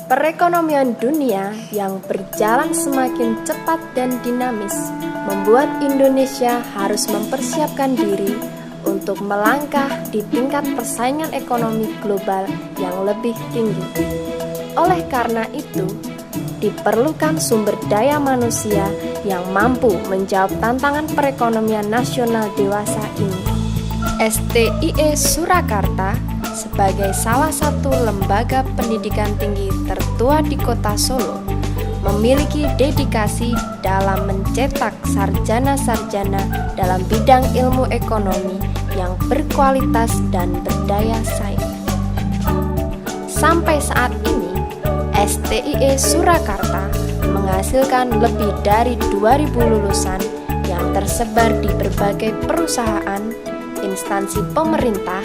Perekonomian dunia yang berjalan semakin cepat dan dinamis membuat Indonesia harus mempersiapkan diri untuk melangkah di tingkat persaingan ekonomi global yang lebih tinggi. Oleh karena itu, diperlukan sumber daya manusia yang mampu menjawab tantangan perekonomian nasional dewasa ini. STIE Surakarta sebagai salah satu lembaga pendidikan tinggi tertua di kota Solo memiliki dedikasi dalam mencetak sarjana-sarjana dalam bidang ilmu ekonomi yang berkualitas dan berdaya saing. Sampai saat ini, STIE Surakarta menghasilkan lebih dari 2.000 lulusan yang tersebar di berbagai perusahaan, instansi pemerintah,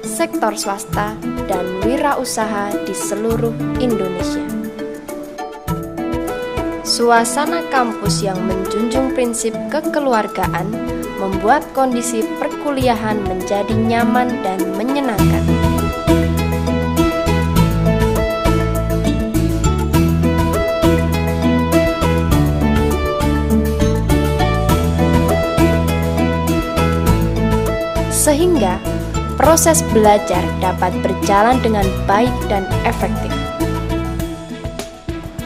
sektor swasta, dan wirausaha di seluruh Indonesia. Suasana kampus yang menjunjung prinsip kekeluargaan membuat kondisi perkuliahan menjadi nyaman dan menyenangkan. Sehingga proses belajar dapat berjalan dengan baik dan efektif.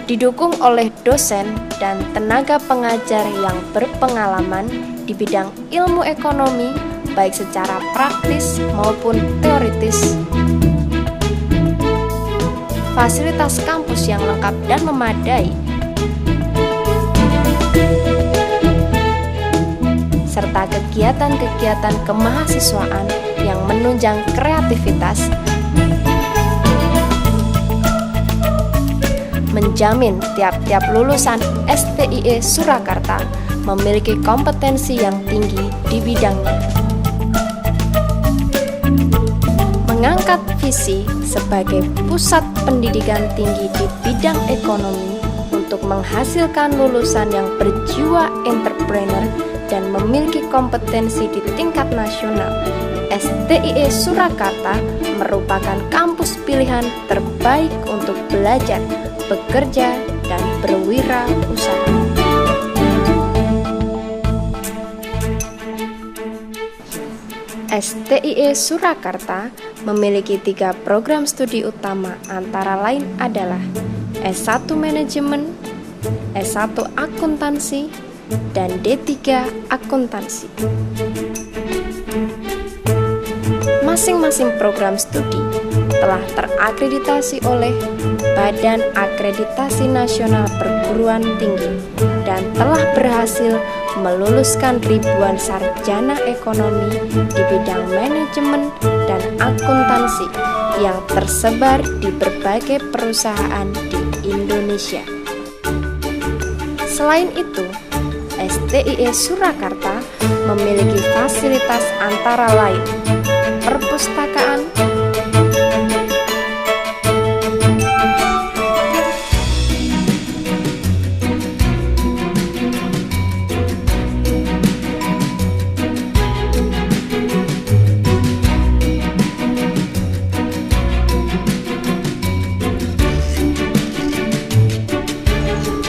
Didukung oleh dosen dan tenaga pengajar yang berpengalaman di bidang ilmu ekonomi, baik secara praktis maupun teoritis. Fasilitas kampus yang lengkap dan memadai, serta kegiatan-kegiatan kemahasiswaan yang menunjang kreativitas, menjamin tiap-tiap lulusan STIE Surakarta memiliki kompetensi yang tinggi di bidangnya. Mengangkat visi sebagai pusat pendidikan tinggi di bidang ekonomi untuk menghasilkan lulusan yang berjiwa entrepreneur dan memiliki kompetensi di tingkat nasional, STIE Surakarta merupakan kampus pilihan terbaik untuk belajar, bekerja, dan berwirausaha. STIE Surakarta memiliki 3 program studi utama, antara lain adalah S1 Manajemen, S1 Akuntansi, dan D3 Akuntansi. Masing-masing program studi telah terakreditasi oleh Badan Akreditasi Nasional Perguruan Tinggi dan telah berhasil meluluskan ribuan sarjana ekonomi di bidang manajemen dan akuntansi yang tersebar di berbagai perusahaan di Indonesia. Selain itu, STIE Surakarta memiliki fasilitas antara lain perpustakaan,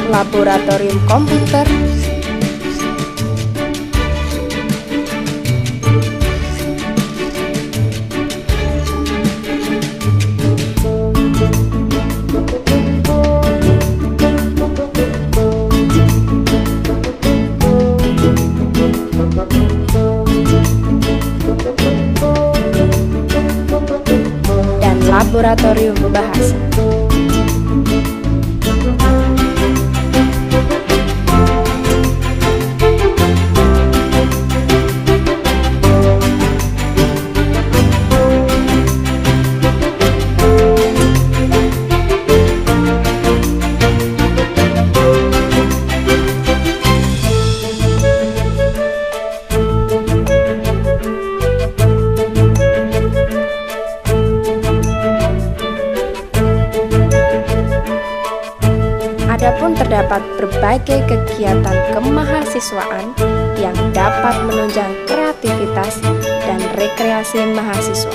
laboratorium komputer, dan laboratorium bahasa. Adapun terdapat berbagai kegiatan kemahasiswaan yang dapat menunjang kreativitas dan rekreasi mahasiswa,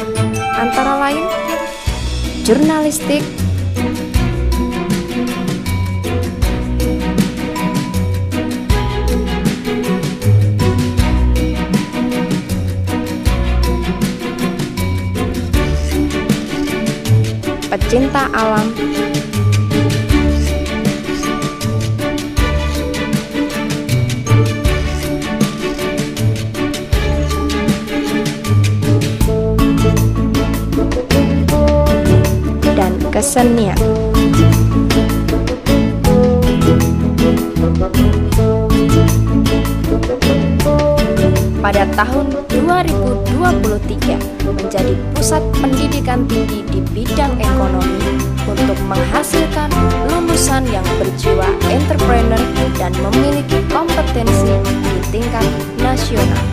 antara lain jurnalistik, pecinta alam, dan kesenian. Pada tahun 2023 menjadi pusat pendidikan tinggi di bidang ekonomi untuk menghasilkan lulusan yang berjiwa entrepreneur dan memiliki kompetensi di tingkat nasional.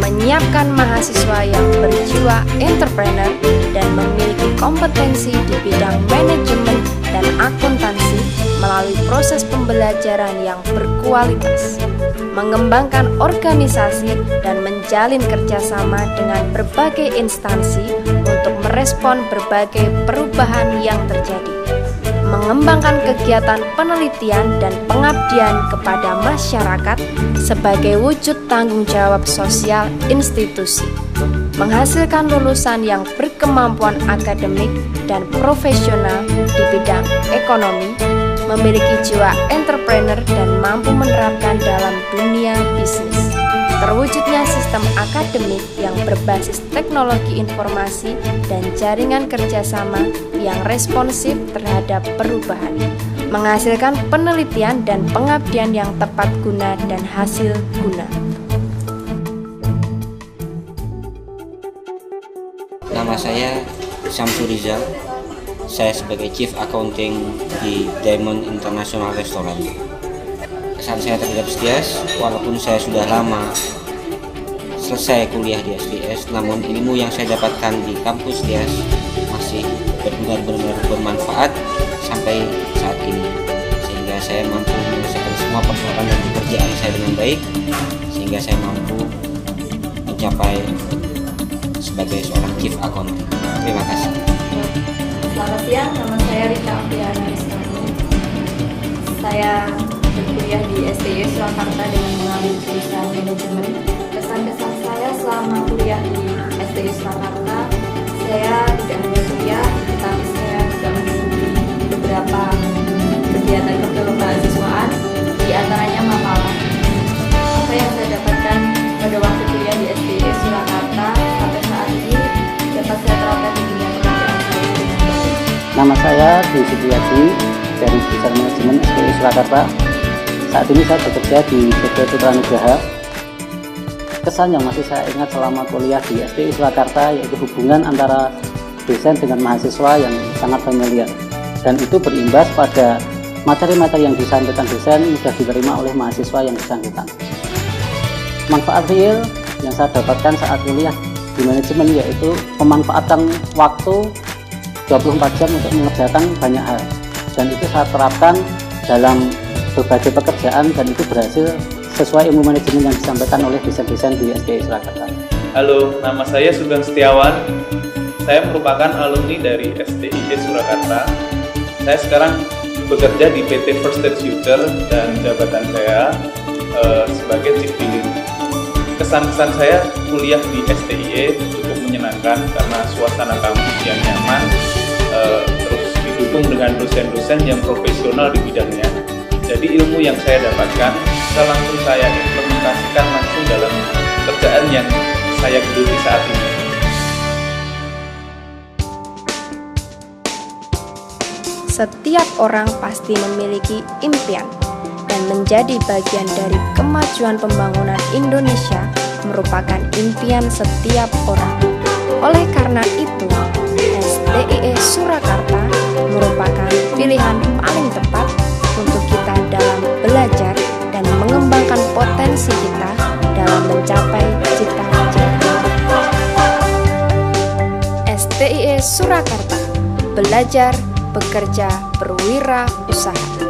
Menyiapkan mahasiswa yang berjiwa entrepreneur dan memiliki kompetensi di bidang manajemen dan akuntansi melalui proses pembelajaran yang berkualitas, mengembangkan organisasi dan menjalin kerjasama dengan berbagai instansi untuk merespon berbagai perubahan yang terjadi, mengembangkan kegiatan penelitian dan pengabdian kepada masyarakat sebagai wujud tanggung jawab sosial institusi, menghasilkan lulusan yang berkemampuan akademik dan profesional di bidang ekonomi, memiliki jiwa entrepreneur dan mampu menerapkan dalam dunia bisnis. Terwujudnya sistem akademik yang berbasis teknologi informasi dan jaringan kerjasama yang responsif terhadap perubahan, menghasilkan penelitian dan pengabdian yang tepat guna dan hasil guna. Nama saya Syamsul Rizal. Saya sebagai Chief Accounting di Diamond International Restaurant. Kesan saya terhadap STIAS, walaupun saya sudah lama selesai kuliah di STIAS, namun ilmu yang saya dapatkan di kampus STIAS masih benar-benar bermanfaat sampai saat ini, sehingga saya mampu menyelesaikan semua persoalan dan pekerjaan saya dengan baik, sehingga saya mampu mencapai sebagai seorang Chief Accounting. Terima kasih. Selamat siang, nama saya Rika Apriana Islami. Saya berkuliah di STI Surakarta dengan mengambil jurusan manajemen. Kesan-kesan saya selama kuliah di STI Surakarta, saya tidak hanya kuliah, tetapi saya juga mengikuti beberapa kegiatan kemahasiswaan, di antaranya Mapala. Apa yang saya dapatkan pada waktu kuliah di STI Surakarta sampai saat ini dapat saya terapkan di dunia pekerjaan saya. Nama saya Dwi Setiaji dari jurusan manajemen STI Surakarta. Saat ini saya bekerja di PT Putra Nugraha. Kesan yang masih saya ingat selama kuliah di STI Surakarta yaitu hubungan antara dosen dengan mahasiswa yang sangat familiar, dan itu berimbas pada materi-materi yang disampaikan dosen mudah diterima oleh mahasiswa yang bersangkutan. Manfaat real yang saya dapatkan saat kuliah di manajemen yaitu memanfaatkan waktu 24 jam untuk mengerjakan banyak hal, dan itu saya terapkan dalam berbagai pekerjaan, dan itu berhasil sesuai ilmu manajemen yang disampaikan oleh dosen-dosen di STI Surakarta. Halo, nama saya Sugeng Setiawan. Saya merupakan alumni dari STI Surakarta. Saya sekarang bekerja di PT First Stage Future dan jabatan saya sebagai Chief Billing. Kesan-kesan saya kuliah di STI cukup menyenangkan karena suasana kampus yang nyaman, terus didukung dengan dosen-dosen yang profesional di bidangnya. Jadi ilmu yang saya dapatkan bisa langsung saya implementasikan langsung dalam pekerjaan yang saya geluti saat ini. Setiap orang pasti memiliki impian, dan menjadi bagian dari kemajuan pembangunan Indonesia merupakan impian setiap orang. Oleh karena itu, STIE Surakarta merupakan pilihan paling tepat untuk kita dalam belajar dan mengembangkan potensi kita dalam mencapai cita-cita. STIE Surakarta, belajar, bekerja, berwirausaha.